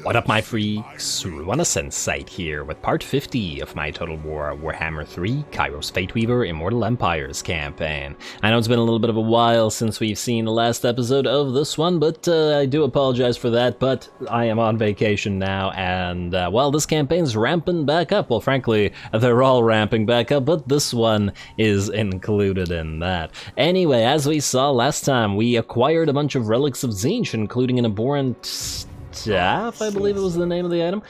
What up, my freaks? RuinusInsight here with part 50 of my Total Warhammer 3 Kairos Fateweaver Immortal Empires campaign. I know it's been a little bit of a while since we've seen the last episode of this one, but I do apologize for that, but I am on vacation now, and well, this campaign's ramping back up. Well, frankly, they're all ramping back up, but this one is included in that. Anyway, as we saw last time, we acquired a bunch of relics of Tzeentch, including an abhorrent staff, I believe it was the name of the item.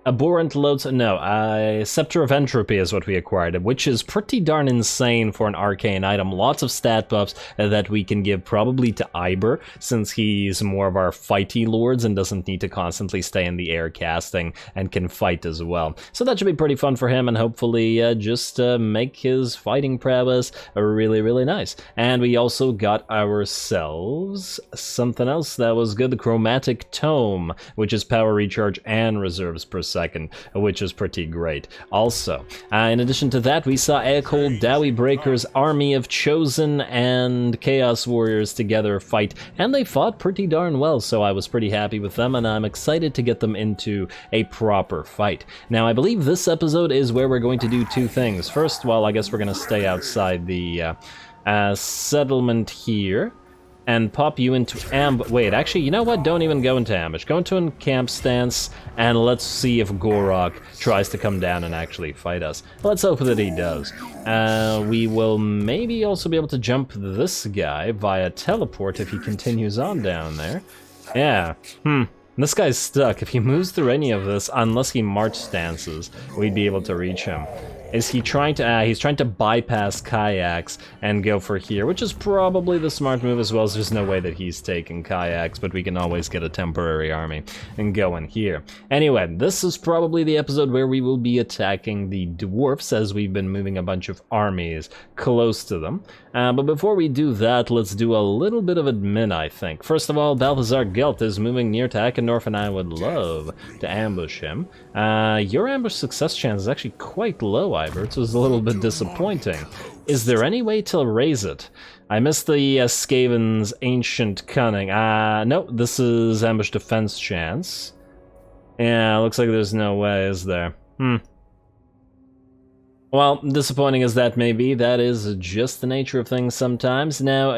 Abhorrent loads, no, Scepter of Entropy is what we acquired, which is pretty darn insane for an arcane item. Lots of stat buffs that we can give probably to IBER, since he's more of our fighty lords and doesn't need to constantly stay in the air casting and can fight as well. So that should be pretty fun for him, and hopefully just make his fighting prowess really, really nice. And we also got ourselves something else that was good, the Chromatic Tome, which is power recharge and reserves per second, which is pretty great. Also, in addition to that, we saw Echold Dowie Breaker's army of Chosen and Chaos Warriors together fight, and they fought pretty darn well, so I was pretty happy with them, and I'm excited to get them into a proper fight. Now, I believe this episode is where we're going to do two things. First, well, I guess we're going to stay outside the settlement here, and pop you into wait, actually, you know what? Don't even go into ambush. Go into a camp stance, and let's see if Gorok tries to come down and actually fight us. Let's hope that he does. We will maybe also be able to jump this guy via teleport if he continues on down there. Yeah, this guy's stuck. If he moves through any of this, unless he march stances, we'd be able to reach him. Is he trying to, he's trying to bypass kayaks and go for here, which is probably the smart move as well, as there's no way that he's taking kayaks, but we can always get a temporary army and go in here. Anyway, this is probably the episode where we will be attacking the dwarfs, as we've been moving a bunch of armies close to them. But before we do that, let's do a little bit of admin, I think. First of all, Balthazar Gelt is moving near to Akendorf, and I would love to ambush him. Your ambush success chance is actually quite low, IBER. It was a little bit disappointing. Is there any way to raise it? I missed the Skaven's Ancient Cunning. No, this is ambush defense chance. Yeah, looks like there's no way, is there? Well, disappointing as that may be, that is just the nature of things sometimes. Now,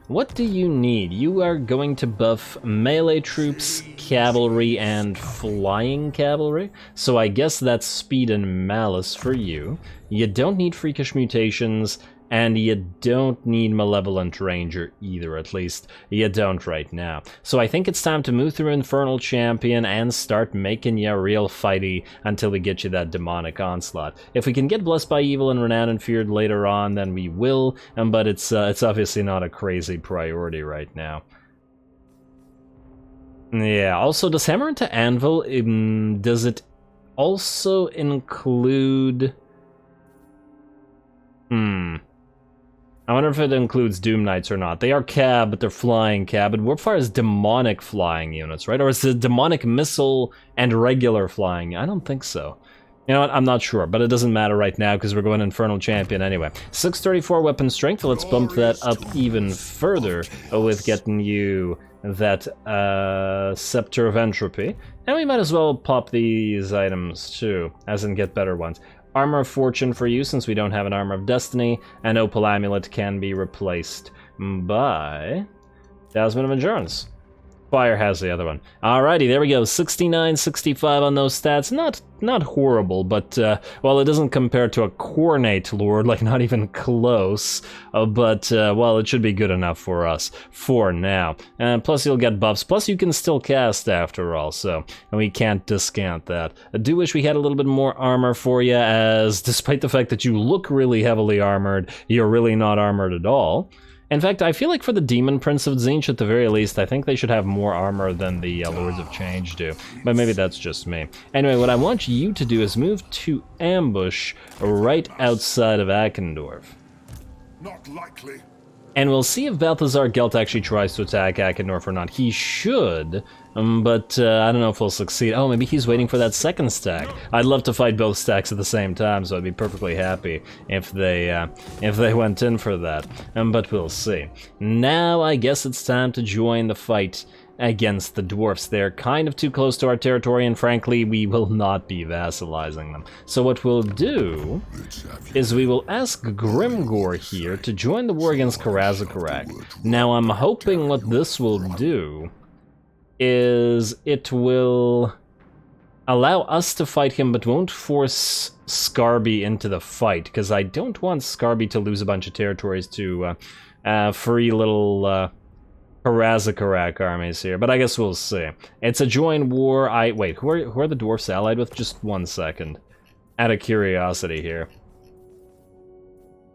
what do you need? You are going to buff melee troops, cavalry, and flying cavalry. So I guess that's speed and malice for you. You don't need freakish mutations, and you don't need malevolent ranger either, at least you don't right now. So I think it's time to move through Infernal Champion and start making you real fighty until we get you that demonic onslaught. If we can get Blessed by Evil and Renowned and Feared later on, then we will, but it's obviously not a crazy priority right now. Yeah, also, does Hammer into Anvil, does it also include... I wonder if it includes Doom Knights or not. They are cab, but they're flying cab, and Warpfire is demonic flying units, right? Or is it demonic missile and regular flying? I don't think so. You know what? I'm not sure, but it doesn't matter right now because we're going Infernal Champion anyway. 634 weapon strength. Let's bump that up even further with getting you that Scepter of Entropy. And we might as well pop these items too, as in get better ones. Armor of Fortune for you, since we don't have an Armor of Destiny, and Opal Amulet can be replaced by Talisman of Endurance. Fire has the other one. Alrighty, there we go. 69, 65 on those stats. Not horrible, but, well, it doesn't compare to a Coronate Lord, like, not even close. But, well, it should be good enough for us for now. Plus, you'll get buffs. Plus, you can still cast after all, so we can't discount that. I do wish we had a little bit more armor for you, as despite the fact that you look really heavily armored, you're really not armored at all. In fact, I feel like for the Demon Prince of Tzeentch, at the very least, I think they should have more armor than the Lords of Change do. But maybe that's just me. Anyway, what I want you to do is move to ambush right outside of Akendorf. Not likely. And we'll see if Balthazar Gelt actually tries to attack Akendorf or not. He should, but I don't know if he'll succeed. Oh, maybe he's waiting for that second stack. I'd love to fight both stacks at the same time, so I'd be perfectly happy if they went in for that. But we'll see. Now I guess it's time to join the fight against the dwarfs. They're kind of too close to our territory, and frankly, we will not be vassalizing them. So what we'll do is we will ask Grimgor here to join the war against Karazakarak. Now, I'm hoping what this will do is it will allow us to fight him, but won't force Scarby into the fight, because I don't want Scarby to lose a bunch of territories to free little Karazakarak armies here, but I guess we'll see. It's a joint war. Wait, who are the dwarfs allied with? Just 1 second. Out of curiosity here.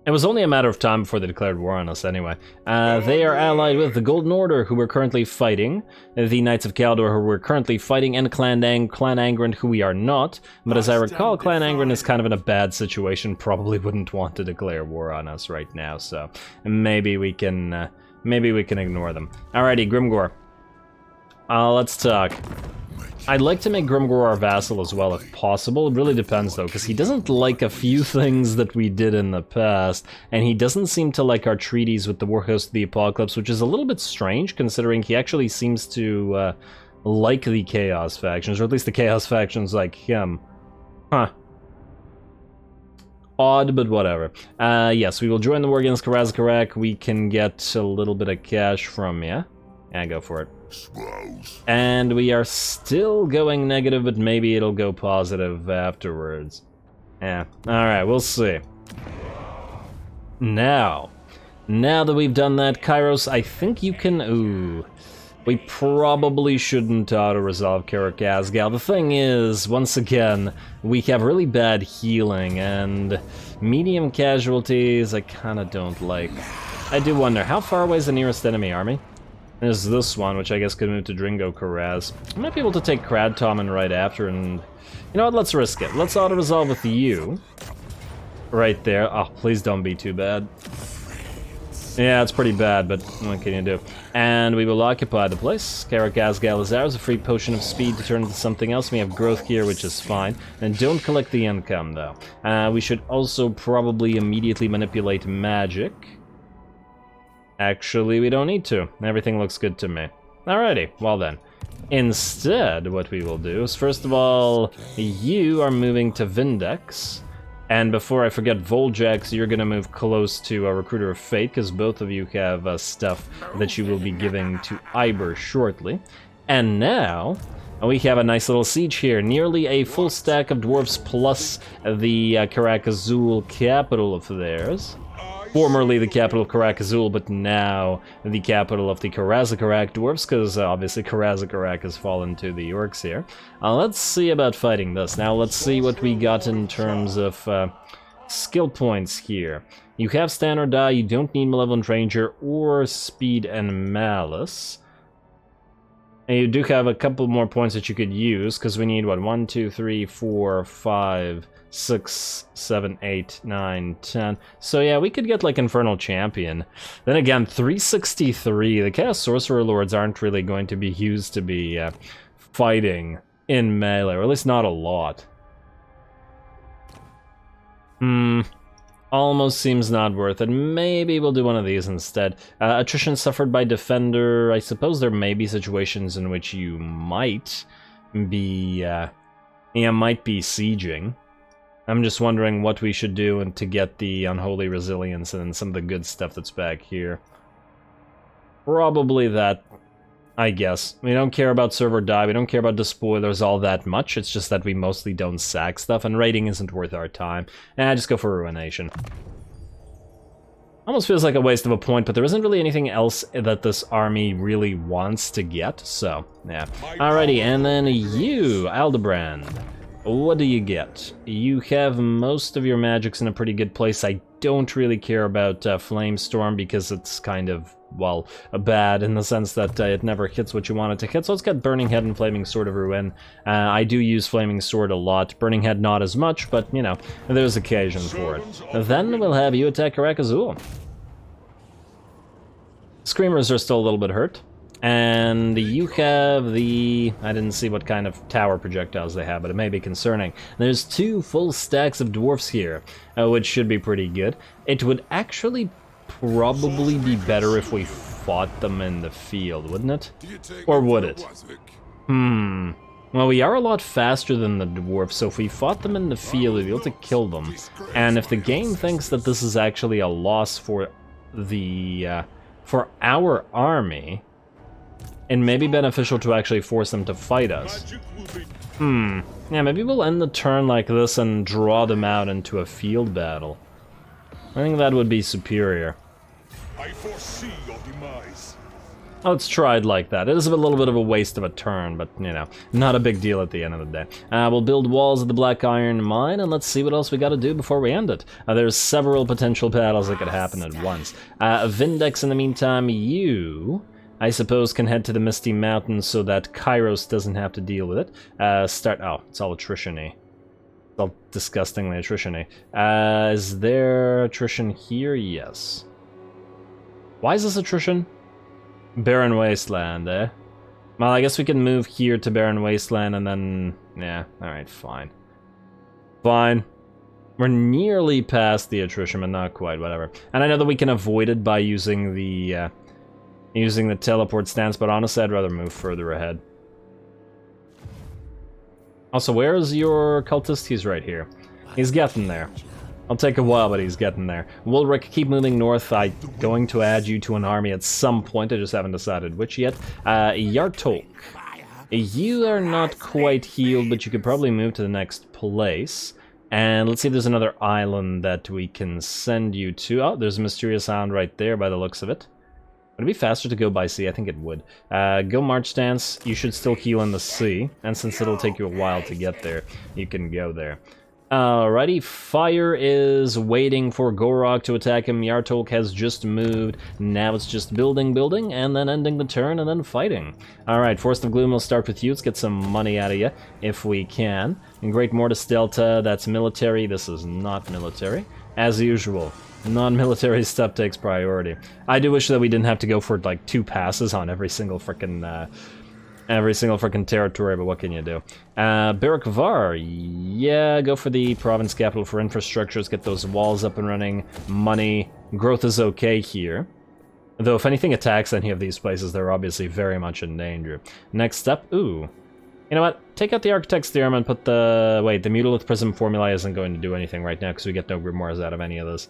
It was only a matter of time before they declared war on us anyway. They are allied with the Golden Order, who we're currently fighting, the Knights of Kaldor, who we're currently fighting, and Clan Angren, who we are not. But as I recall, Clan Angren is kind of in a bad situation, probably wouldn't want to declare war on us right now, so maybe we can ignore them. Alrighty, Grimgor. Let's talk. I'd like to make Grimgor our vassal as well, if possible. It really depends, though, because he doesn't like a few things that we did in the past, and he doesn't seem to like our treaties with the Warhost of the Apocalypse, which is a little bit strange, considering he actually seems to like the Chaos factions, or at least the Chaos factions like him. Huh. Odd, but whatever. Yes, we will join the war against Karazakarak. We can get a little bit of cash from, yeah, go for it. And we are still going negative, but maybe it'll go positive afterwards. Yeah, alright, we'll see. Now that we've done that, Kairos, I think you can... Ooh. We probably shouldn't auto-resolve Karakazgal. The thing is, once again, we have really bad healing, and medium casualties I kinda don't like. I do wonder, how far away is the nearest enemy army? There's this one, which I guess could move to Dringo Karaz. I might be able to take Kradtomen right after, and... You know what, let's risk it. Let's auto-resolve with you. Right there. Oh, please don't be too bad. Yeah, it's pretty bad, but what can you do? And we will occupy the place. Karakazgal is ours, a free potion of speed to turn into something else. We have growth gear, which is fine. And don't collect the income, though. We should also probably immediately manipulate magic. Actually, we don't need to. Everything looks good to me. Alrighty, well then. Instead, what we will do is, first of all, you are moving to Vindex. And before I forget, Voljax, you're gonna move close to Recruiter of Fate, because both of you have stuff that you will be giving to IBER shortly. And now, we have a nice little siege here. Nearly a full stack of dwarfs plus the Karak-Azul capital of theirs. Formerly the capital of Karak-Azul, but now the capital of the Karazakarak dwarfs, because obviously Karazakarak has fallen to the orcs here. Let's see about fighting this. Now let's see what we got in terms of skill points here. You have Stand or Die, you don't need Malevolent Ranger or Speed and Malice. And you do have a couple more points that you could use, because we need, what, 1, 2, 3, 4, 5... 6, 7, 8, 9, 10. So yeah, we could get like Infernal Champion. Then again, 363. The Chaos Sorcerer Lords aren't really going to be used to be fighting in melee, or at least not a lot. Almost seems not worth it. Maybe we'll do one of these instead. Attrition suffered by Defender. I suppose there may be situations in which you might be, might be sieging. I'm just wondering what we should do and to get the Unholy Resilience and some of the good stuff that's back here. Probably that, I guess. We don't care about Serve or Die, we don't care about the spoilers all that much, it's just that we mostly don't sack stuff, and raiding isn't worth our time. Just go for Ruination. Almost feels like a waste of a point, but there isn't really anything else that this army really wants to get, so, yeah. Alrighty, and then you, Aldebrand. What do you get? You have most of your magics in a pretty good place. I don't really care about Flamestorm because it's kind of, well, bad in the sense that it never hits what you want it to hit. So let's get Burning Head and Flaming Sword of Ruin. I do use Flaming Sword a lot. Burning Head not as much, but, you know, there's occasion for it. Then we'll have you attack Karak-Azul. Screamers are still a little bit hurt. And you have the... I didn't see what kind of tower projectiles they have, but it may be concerning. There's 2 full stacks of dwarfs here, which should be pretty good. It would actually probably be better if we fought them in the field, wouldn't it? Do you take Or me would for a it? Wazwick? Well, we are a lot faster than the dwarfs, so if we fought them in the field, we'd be able to kill them. And if the game thinks that this is actually a loss for the for our army, it may be beneficial to actually force them to fight us. Magic will be Yeah, maybe we'll end the turn like this and draw them out into a field battle. I think that would be superior. I foresee your demise. Let's try it like that. It is a little bit of a waste of a turn, but, you know, not a big deal at the end of the day. We'll build walls at the Black Iron Mine, and let's see what else we gotta do before we end it. There's several potential battles that could happen at once. Vindex, in the meantime, you, I suppose, can head to the Misty Mountains so that Kairos doesn't have to deal with it. Oh, it's all attrition-y. It's all disgustingly attrition-y. Is there attrition here? Yes. Why is this attrition? Barren Wasteland, eh? Well, I guess we can move here to Barren Wasteland and then... Yeah, alright, fine. Fine. We're nearly past the attrition, but not quite, whatever. And I know that we can avoid it by using the teleport stance, but honestly, I'd rather move further ahead. Also, where is your cultist? He's right here. He's getting there. I'll take a while, but he's getting there. Wulrich, keep moving north. I'm going to add you to an army at some point. I just haven't decided which yet. Yartolk. You are not quite healed, but you could probably move to the next place. And let's see if there's another island that we can send you to. Oh, there's a mysterious island right there by the looks of it. Would it be faster to go by sea? I think it would. Go March Stance. You should still heal in the sea. And since it'll take you a while to get there, you can go there. Alrighty, Fire is waiting for Gorok to attack him. Yartolk has just moved. Now it's just building, and then ending the turn, and then fighting. Alright, Forest of Gloom will start with you. Let's get some money out of you, if we can. And Great Mortis Delta, that's military. This is not military. As usual, non-military stuff takes priority. I do wish that we didn't have to go for, like, 2 passes on every single frickin' territory, but what can you do? Barak Var, yeah, go for the province capital for infrastructures, get those walls up and running. Money, growth is okay here. Though if anything attacks any of these places, they're obviously very much in danger. Next up, ooh. You know what? Take out the Architect's Theorem and put the... Wait, the Mutalith Prism Formula isn't going to do anything right now because we get no Grimoires out of any of this.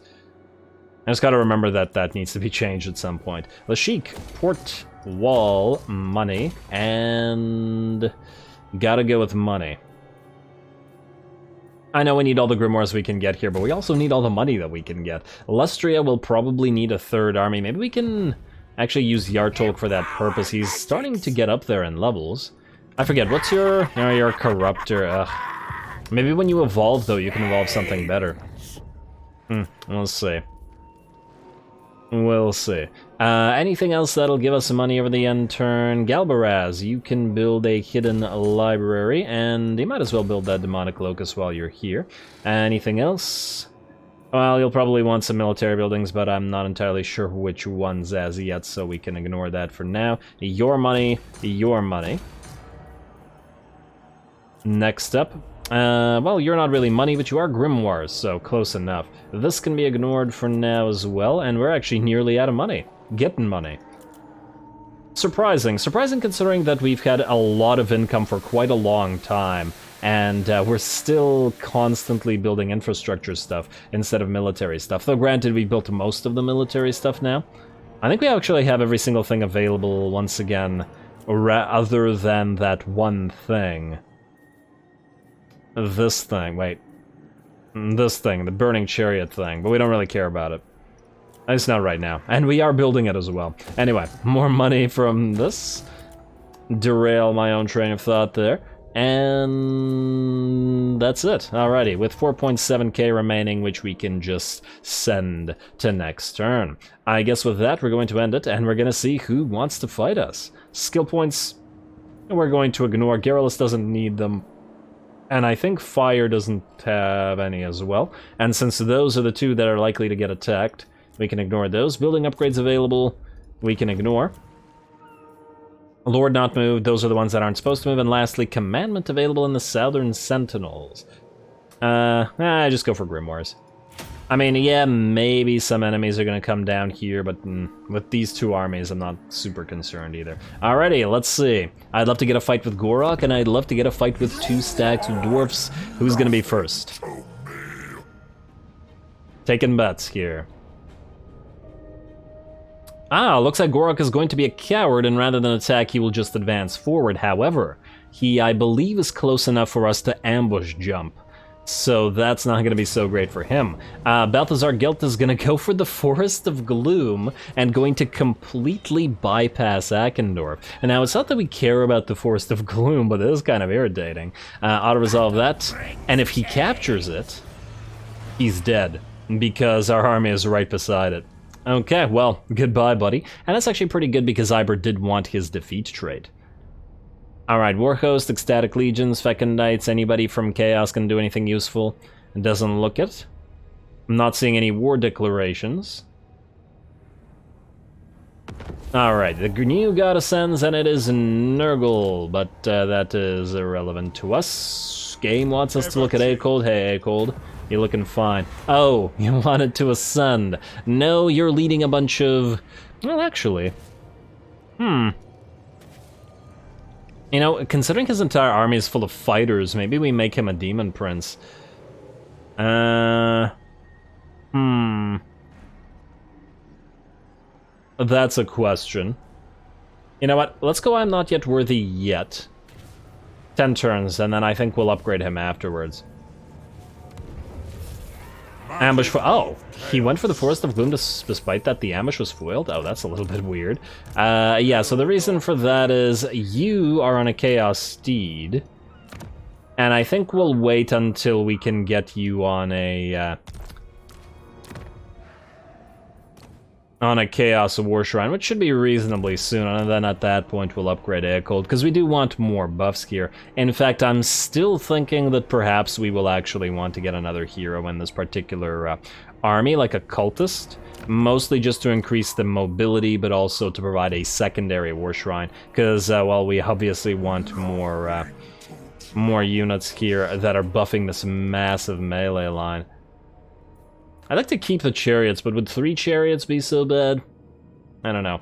I just gotta remember that that needs to be changed at some point. Lashik, Port... Wall, money, and gotta go with money. I know we need all the grimoires we can get here, but we also need all the money that we can get. Lustria will probably need a 3rd army. Maybe we can actually use Yartolk for that purpose. He's starting to get up there in levels. I forget, what's your... No, you're a Corruptor. Maybe when you evolve, though, you can evolve something better. We'll see. We'll see. Anything else that'll give us some money over the end turn? Galbaraz, you can build a hidden library, and you might as well build that demonic locus while you're here. Anything else? Well, you'll probably want some military buildings, but I'm not entirely sure which ones as yet, so we can ignore that for now. Your money, your money. Next up. Well, you're not really money, but you are grimoires, so close enough. This can be ignored for now as well, and we're actually nearly out of money. Getting money. Surprising. Surprising considering that we've had a lot of income for quite a long time, and we're still constantly building infrastructure stuff instead of military stuff. Though granted, we built most of the military stuff now. I think we actually have every single thing available once again, other than that one thing. This thing, wait. This thing, the Burning Chariot thing, but we don't really care about it. At least not right now. And we are building it as well. Anyway, more money from this. Derail my own train of thought there. And that's it. Alrighty, with 4.7k remaining, which we can just send to next turn. I guess with that, we're going to end it, and we're going to see who wants to fight us. Skill points, we're going to ignore. Garrulus doesn't need them. And I think Fire doesn't have any as well. And since those are the 2 that are likely to get attacked, we can ignore those. Building upgrades available, we can ignore. Lord not moved, those are the ones that aren't supposed to move. And lastly, Commandment available in the Southern Sentinels. I just go for Grimoires. I mean, yeah, maybe some enemies are gonna come down here, but with these two armies, I'm not super concerned either. Alrighty, let's see. I'd love to get a fight with Gorok, and I'd love to get a fight with 2 stacks of dwarfs. Who's gonna be first? Taking bets here. Ah, looks like Gorok is going to be a coward, and rather than attack, he will just advance forward. However, he, I believe, is close enough for us to ambush jump. So that's not going to be so great for him. Balthazar Gelt is going to go for the Forest of Gloom and going to completely bypass Akendorf. And now it's not that we care about the Forest of Gloom, but it is kind of irritating. Auto-resolve that, and if he captures it, he's dead, because our army is right beside it. Okay, well, goodbye, buddy. And that's actually pretty good because IBER did want his defeat trait. Alright, Warhost, Ecstatic Legions, Fecundites, anybody from Chaos can do anything useful? It doesn't look it. I'm not seeing any war declarations. Alright, the new god ascends and it is Nurgle, but that is irrelevant to us. Game wants us to look at Acold. Hey, Acold, you're looking fine. Oh, you wanted to ascend. No, you're leading a bunch of... Well, actually... You know, considering his entire army is full of fighters, maybe we make him a demon prince. That's a question. You know what? Let's go I'm not yet worthy yet. 10 turns, and then I think we'll upgrade him afterwards. Ambush for... Oh, he went for the Forest of Gloom despite that the ambush was foiled? Oh, that's a little bit weird. Yeah, so the reason for that is you are on a Chaos Steed. And I think we'll wait until we can get you on a Chaos War Shrine, which should be reasonably soon, and then at that point we'll upgrade Acold, because we do want more buffs here. In fact, I'm still thinking that perhaps we will actually want to get another hero in this particular army, like a cultist, mostly just to increase the mobility, but also to provide a secondary War Shrine, because, well, we obviously want more units here that are buffing this massive melee line. I'd like to keep the chariots, but would 3 chariots be so bad? I don't know.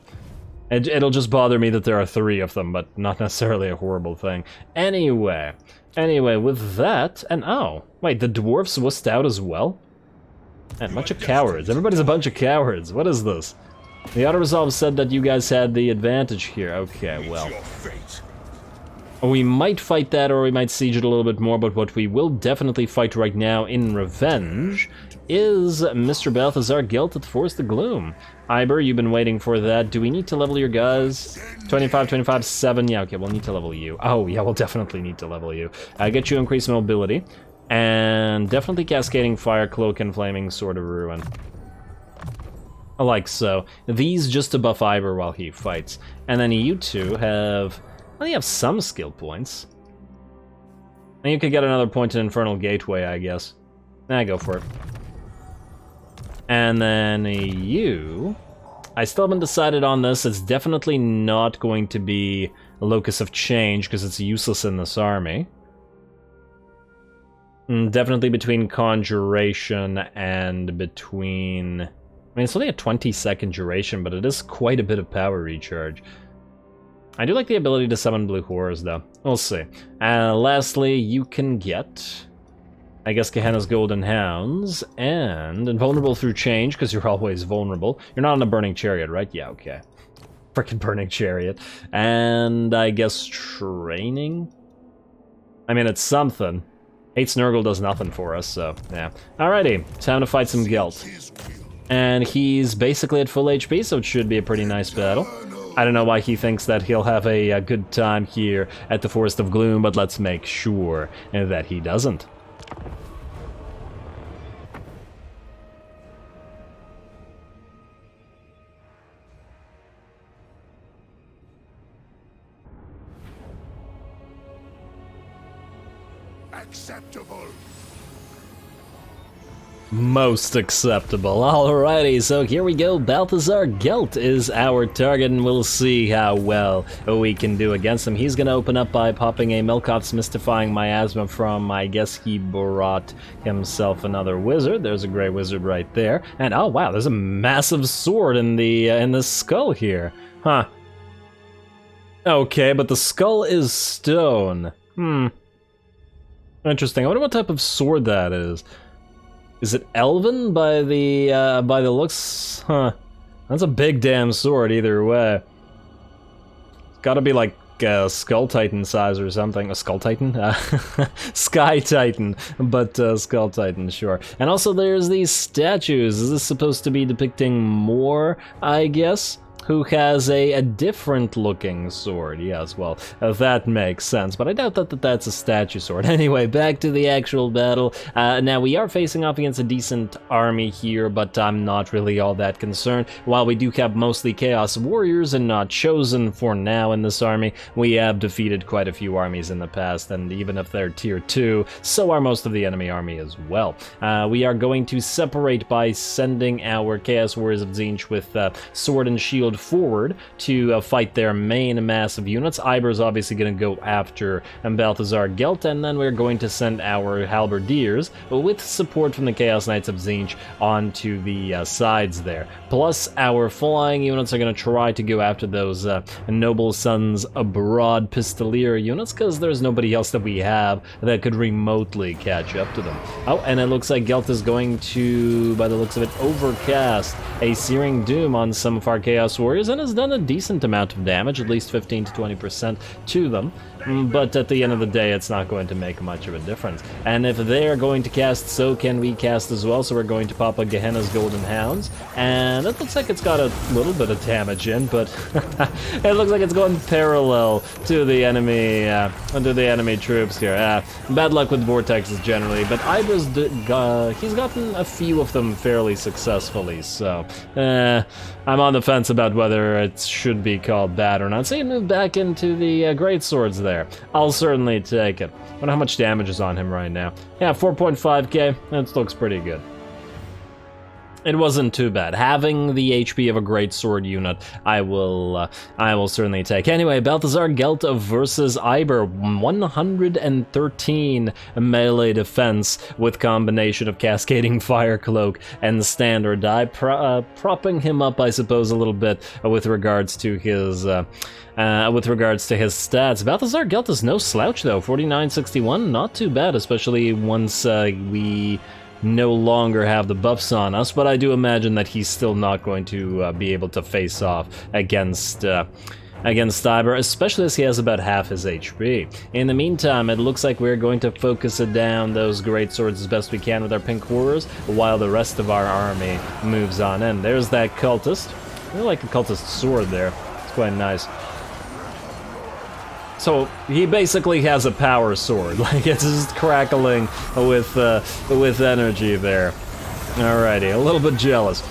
It'll just bother me that there are 3 of them, but not necessarily a horrible thing. Anyway, with that, and oh, wait, the dwarfs wussed out as well? Man, bunch of cowards. Everybody's a bunch of cowards. What is this? The auto-resolve said that you guys had the advantage here. Okay, well. We might fight that, or we might siege it a little bit more, but what we will definitely fight right now in revenge is Mr. Balthazar Gelt at the Forest of Gloom. IBER, you've been waiting for that. Do we need to level your guys? 25, 25, 7. Yeah, okay, we'll need to level you. Oh, yeah, we'll definitely need to level you. Get you increased mobility. And definitely Cascading Fire, Cloak, and Flaming Sword of Ruin. Like so. These just to buff IBER while he fights. And then you two have... Well, you have some skill points. And you could get another point in Infernal Gateway, I guess. Go for it. And then you... I still haven't decided on this. It's definitely not going to be a Locus of Change, because it's useless in this army. Definitely between Conjuration and between... I mean, it's only a 20-second duration, but it is quite a bit of power recharge. I do like the ability to summon blue horrors, though. We'll see. Lastly, you can get, I guess, Gehenna's Golden Hounds, and invulnerable through change, because you're always vulnerable. You're not on a Burning Chariot, right? Yeah, okay. Frickin' Burning Chariot. And I guess training? I mean, it's something. Hates Nurgle does nothing for us, so, yeah. Alrighty, time to fight some Gelt. And he's basically at full HP, so it should be a pretty nice battle. I don't know why he thinks that he'll have a good time here at the Forest of Gloom, but let's make sure that he doesn't. Acceptable. Most acceptable. Alrighty, so here we go. Balthazar Gelt is our target, and we'll see how well we can do against him. He's gonna open up by popping a Milkoff's Mystifying Miasma from, I guess he brought himself another wizard. There's a gray wizard right there. And oh wow, there's a massive sword in the skull here. Huh. Okay, but the skull is stone. Interesting. I wonder what type of sword that is. Is it elven by the looks? Huh. That's a big damn sword either way. It's gotta be like Skull Titan size or something. A Skull Titan? Sky Titan, but Skull Titan, sure. And also there's these statues. Is this supposed to be depicting more, I guess? Who has a different looking sword? Yes, well, that makes sense, but I doubt that that's a statue sword. Anyway, back to the actual battle. Now, we are facing off against a decent army here, but I'm not really all that concerned. While we do have mostly Chaos Warriors and not Chosen for now in this army, we have defeated quite a few armies in the past, and even if they're tier 2, so are most of the enemy army as well. We are going to separate by sending our Chaos Warriors of Tzeentch with Sword and Shield forward to fight their main massive units. IBER is obviously going to go after Balthazar Gelt, and then we're going to send our Halberdiers with support from the Chaos Knights of Tzeentch onto the sides there. Plus, our flying units are going to try to go after those Noble Sons Abroad Pistolier units, because there's nobody else that we have that could remotely catch up to them. Oh, and it looks like Gelt is going to, by the looks of it, overcast a Searing Doom on some of our Chaos Warriors, and has done a decent amount of damage, at least 15 to 20% to them. But at the end of the day, it's not going to make much of a difference. And if they're going to cast, so can we cast as well. So we're going to pop a Gehenna's Golden Hounds, and it looks like it's got a little bit of damage in, but it looks like it's going parallel to the enemy troops here. Bad luck with vortexes generally, but IBER's he's gotten a few of them fairly successfully. So I'm on the fence about whether it should be called bad or not. So you move back into the great swords there. I'll certainly take it. I wonder how much damage is on him right now. Yeah, 4.5k. That looks pretty good. It wasn't too bad. Having the HP of a great sword unit, I will certainly take. Anyway, Balthazar Gelt versus IBER, 113 melee defense with combination of Cascading Fire Cloak and Standard Die, propping him up, I suppose, a little bit with regards to his stats. Balthazar Gelt is no slouch though, 4961, not too bad, especially once we no longer have the buffs on us, but I do imagine that he's still not going to be able to face off against IBER, especially as he has about half his HP. In the meantime, it looks like we're going to focus it down those great swords as best we can with our pink warriors, while the rest of our army moves on in. There's that cultist. I really like the cultist sword there. It's quite nice. So he basically has a power sword, like it's just crackling with energy there. Alrighty, a little bit jealous.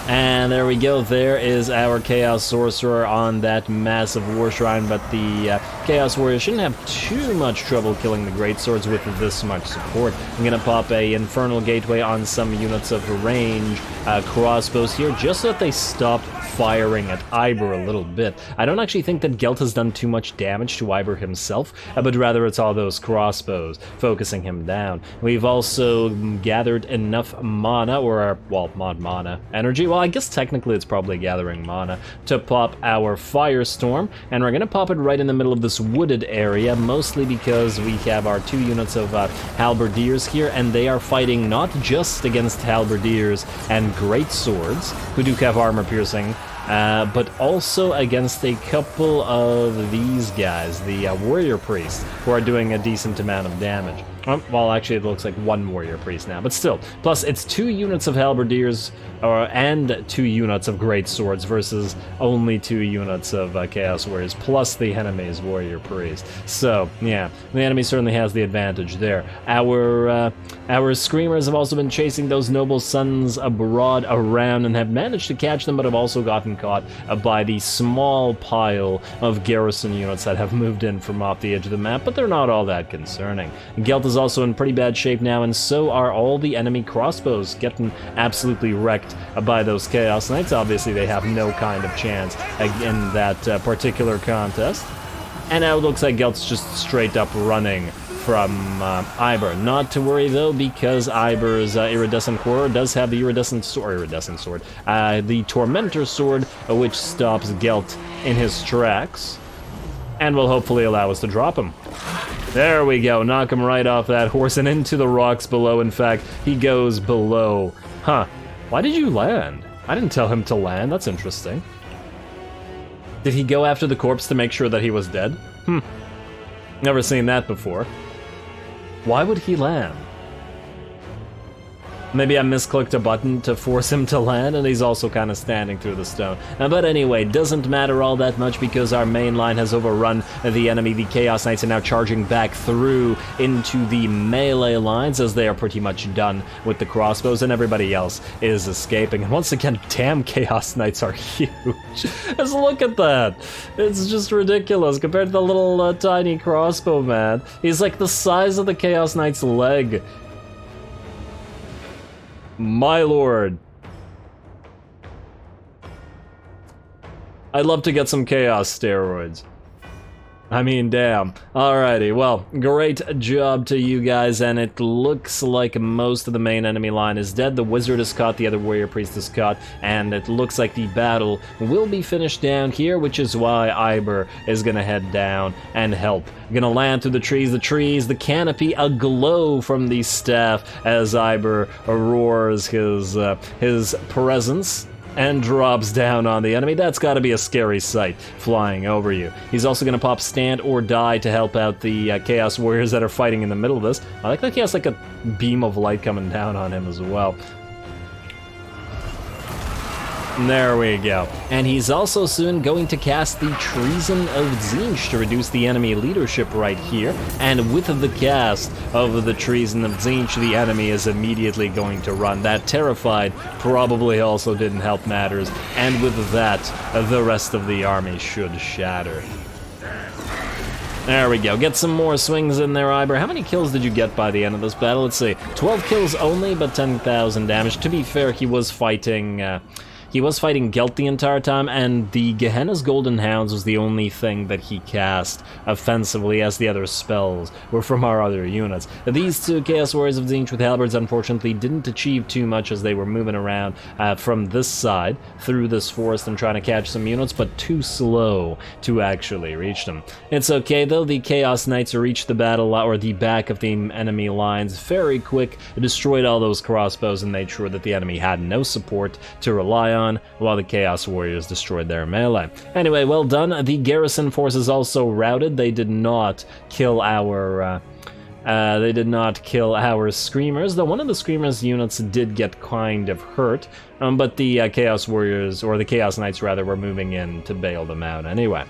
And there we go, there is our Chaos Sorcerer on that massive War Shrine, but the Chaos Warrior shouldn't have too much trouble killing the Great Swords with this much support. I'm gonna pop a Infernal Gateway on some units of range crossbows here, just so that they stop firing at IBER a little bit. I don't actually think that Gelt has done too much damage to IBER himself, but rather it's all those crossbows focusing him down. We've also gathered enough mana, or, well, mana energy. Well, I guess technically it's probably gathering mana to pop our Firestorm, and we're gonna pop it right in the middle of this wooded area, mostly because we have our 2 units of Halberdiers here, and they are fighting not just against Halberdiers and Great Swords, who do have armor piercing, but also against a couple of these guys, the Warrior Priests, who are doing a decent amount of damage. Well, actually, it looks like 1 Warrior Priest now, but still. Plus, it's 2 units of Halberdiers and 2 units of Great Swords versus only 2 units of Chaos Warriors, plus the enemy's Warrior Priest. So, yeah, the enemy certainly has the advantage there. Our Screamers have also been chasing those Noble Sons Abroad around and have managed to catch them, but have also gotten caught by the small pile of garrison units that have moved in from off the edge of the map, but they're not all that concerning. Gelt is also in pretty bad shape now, and so are all the enemy crossbows, getting absolutely wrecked by those Chaos Knights. Obviously, they have no kind of chance in that particular contest. And now it looks like Gelt's just straight up running from IBER. Not to worry though, because IBER's iridescent quarter does have the the Tormentor sword, which stops Gelt in his tracks, and will hopefully allow us to drop him. There we go, knock him right off that horse and into the rocks below. In fact, he goes below. Huh, why did you land? I didn't tell him to land, that's interesting. Did he go after the corpse to make sure that he was dead? Never seen that before. Why would he land? Maybe I misclicked a button to force him to land, and he's also kind of standing through the stone. But anyway, doesn't matter all that much because our main line has overrun the enemy. The Chaos Knights are now charging back through into the melee lines as they are pretty much done with the crossbows, and everybody else is escaping. And once again, damn, Chaos Knights are huge. Just look at that. It's just ridiculous compared to the little tiny crossbow man. He's like the size of the Chaos Knight's leg. My lord. I'd love to get some chaos steroids. I mean, damn. Alrighty, well, great job to you guys, and it looks like most of the main enemy line is dead. The wizard is caught, the other warrior priest is caught, and it looks like the battle will be finished down here, which is why IBER is gonna head down and help. Gonna land through the trees, the canopy aglow from the staff as IBER roars his presence and drops down on the enemy. That's got to be a scary sight flying over you. He's also going to pop Stand or Die to help out the Chaos Warriors that are fighting in the middle of this. I like that he has like a beam of light coming down on him as well. There we go. And he's also soon going to cast the Treason of Tzeentch to reduce the enemy leadership right here. And with the cast of the Treason of Tzeentch, the enemy is immediately going to run. That Terrified probably also didn't help matters. And with that, the rest of the army should shatter. There we go. Get some more swings in there, IBER. How many kills did you get by the end of this battle? Let's see. 12 kills only, but 10,000 damage. To be fair, he was fighting Gelt the entire time, and the Gehenna's Golden Hounds was the only thing that he cast offensively, as the other spells were from our other units. These two Chaos Warriors of Tzeentch with halberds unfortunately didn't achieve too much as they were moving around from this side through this forest and trying to catch some units, but too slow to actually reach them. It's okay though, the Chaos Knights reached the battle or the back of the enemy lines very quick, destroyed all those crossbows, and made sure that the enemy had no support to rely on, while the Chaos Warriors destroyed their melee. Anyway, well done. The garrison forces also routed. They did not kill our Screamers, though one of the Screamers units did get kind of hurt, but the Chaos Warriors, or the Chaos Knights rather, were moving in to bail them out anyway.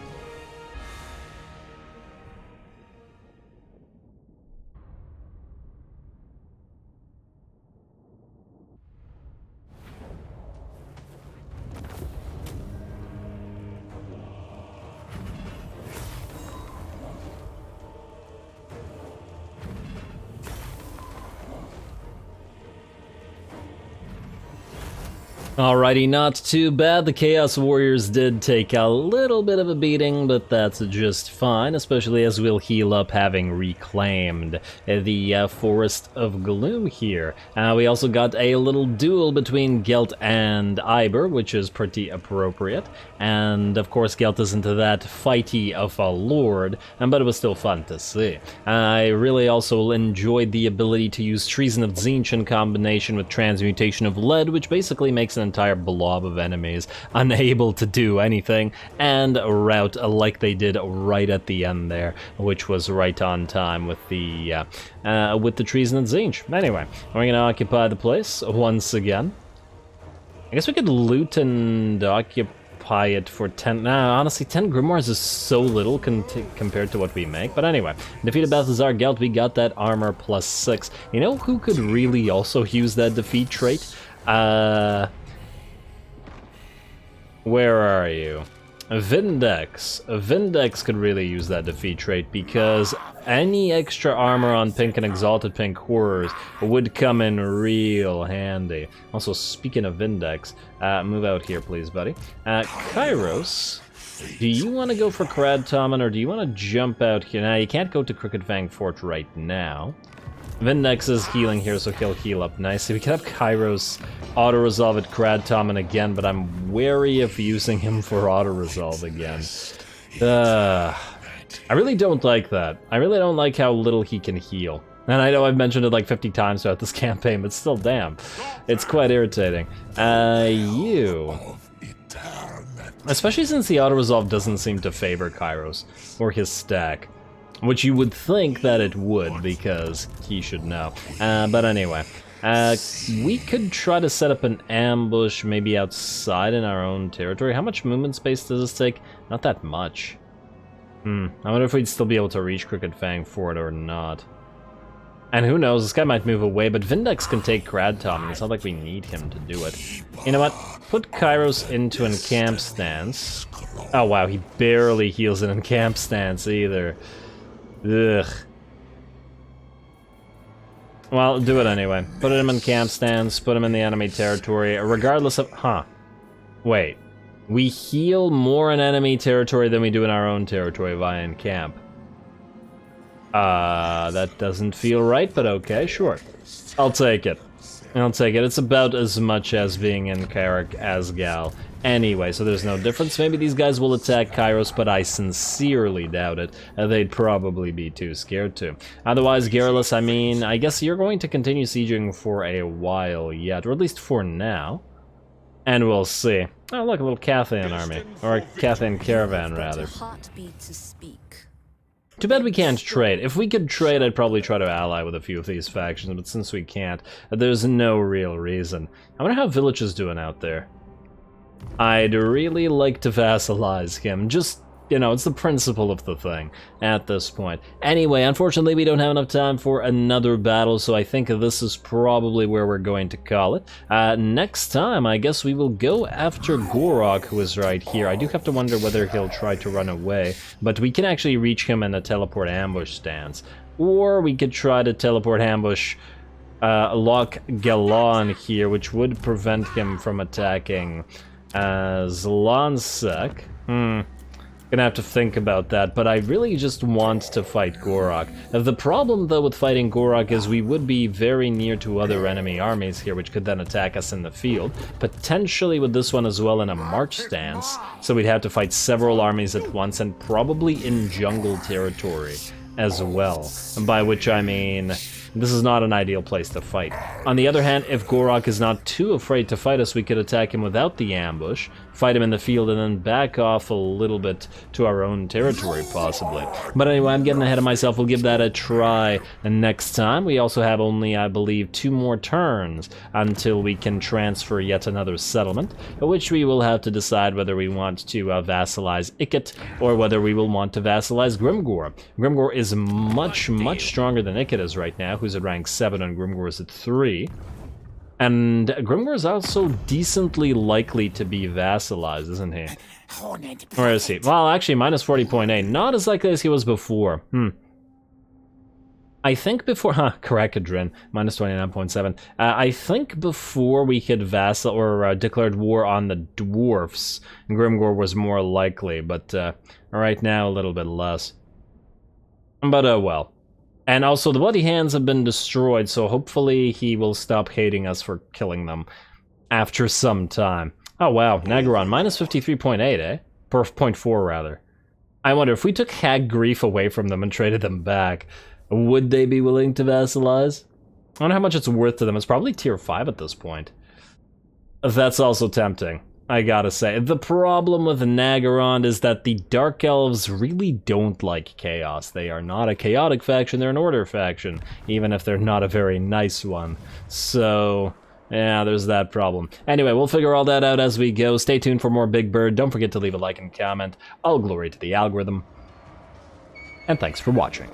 Alrighty, not too bad. The Chaos Warriors did take a little bit of a beating, but that's just fine, especially as we'll heal up having reclaimed the Forest of Gloom here. We also got a little duel between Gelt and IBER, which is pretty appropriate, and of course Gelt isn't that fighty of a lord, but it was still fun to see. I really also enjoyed the ability to use Treason of Tzeentch in combination with Transmutation of Lead, which basically makes an entire blob of enemies unable to do anything, and rout like they did right at the end there, which was right on time with the Treason of Tzeentch. Anyway, we're gonna occupy the place once again. I guess we could loot and occupy it for 10. Nah, honestly, 10 grimoires is so little compared to what we make. But anyway, defeated Balthazar Gelt, we got that armor +6. You know who could really also use that defeat trait? Where are you? Vindex. Vindex could really use that defeat trait because any extra armor on pink and exalted pink horrors would come in real handy. Also, speaking of Vindex, move out here, please, buddy. Kairos, do you want to go for Krad Tommen or do you want to jump out here? Now, you can't go to Crooked Fang Fort right now. Vindex is healing here, so he'll heal up nicely. We could have Kairos auto-resolve at Krad Tommen again, but I'm wary of using him for auto-resolve again. I really don't like that. I really don't like how little he can heal. And I know I've mentioned it like 50 times throughout this campaign, but still, damn. It's quite irritating. You... Especially since the auto-resolve doesn't seem to favor Kairos, or his stack. Which you would think that it would, because he should know. But anyway, we could try to set up an ambush maybe outside in our own territory. How much movement space does this take? Not that much. I wonder if we'd still be able to reach Crooked Fang Fort or not. And who knows, this guy might move away, but Vindex can take Krad Tommen. It's not like we need him to do it. You know what? Put Kairos into encamp stance. Oh wow, he barely heals in encamp stance either. Ugh. Well, do it anyway. Put him in camp stance, put him in the enemy territory, regardless of... Huh. Wait. We heal more in enemy territory than we do in our own territory via in camp. That doesn't feel right, but okay, sure. I'll take it. I'll take it. It's about as much as being in Carrick as Gal. Anyway, so there's no difference. Maybe these guys will attack Kairos, but I sincerely doubt it. They'd probably be too scared to. Otherwise, Garrulus, I mean, I guess you're going to continue sieging for a while yet, or at least for now. And we'll see. Oh, look, a little Cathan army. Or a Cathan caravan, rather. Too bad we can't trade. If we could trade, I'd probably try to ally with a few of these factions, but since we can't, there's no real reason. I wonder how Village is doing out there. I'd really like to vassalize him, just, you know, it's the principle of the thing at this point. Anyway, unfortunately we don't have enough time for another battle, so I think this is probably where we're going to call it. Next time, I guess we will go after Gorok, who is right here. I do have to wonder whether he'll try to run away, but we can actually reach him in a teleport ambush stance. Or we could try to teleport ambush Loch Galon here, which would prevent him from attacking Zlansek. Gonna have to think about that, but I really just want to fight Gorok. The problem, though, with fighting Gorok is we would be very near to other enemy armies here, which could then attack us in the field. Potentially with this one as well in a march stance, so we'd have to fight several armies at once, and probably in jungle territory as well. By which I mean... this is not an ideal place to fight. On the other hand, if Gorok is not too afraid to fight us, we could attack him without the ambush, fight him in the field, and then back off a little bit to our own territory, possibly. But anyway, I'm getting ahead of myself. We'll give that a try next time. We also have only, I believe, 2 more turns until we can transfer yet another settlement, which we will have to decide whether we want to vassalize Ikit, or whether we will want to vassalize Grimgor. Grimgor is much, much stronger than Ikit is right now, who's at rank 7 and Grimgor is at 3. And Grimgor is also decently likely to be vassalized, isn't he? Where is he? Well, actually, minus 40.8. Not as likely as he was before. I think before... Karakadrin, minus 29.7. I think before we could vassal or declared war on the dwarfs, Grimgor was more likely, but right now a little bit less. But oh well. And also, the Bloody Hands have been destroyed, so hopefully he will stop hating us for killing them after some time. Oh wow, Nagaron, minus 53.8, eh? Per 0.4, rather. I wonder, if we took Hag Grief away from them and traded them back, would they be willing to vassalize? I don't know how much it's worth to them. It's probably tier 5 at this point. That's also tempting, I gotta say. The problem with Nagaron is that the Dark Elves really don't like chaos. They are not a chaotic faction, they're an order faction, even if they're not a very nice one. So, yeah, there's that problem. Anyway, we'll figure all that out as we go. Stay tuned for more Big Bird. Don't forget to leave a like and comment. All glory to the algorithm. And thanks for watching.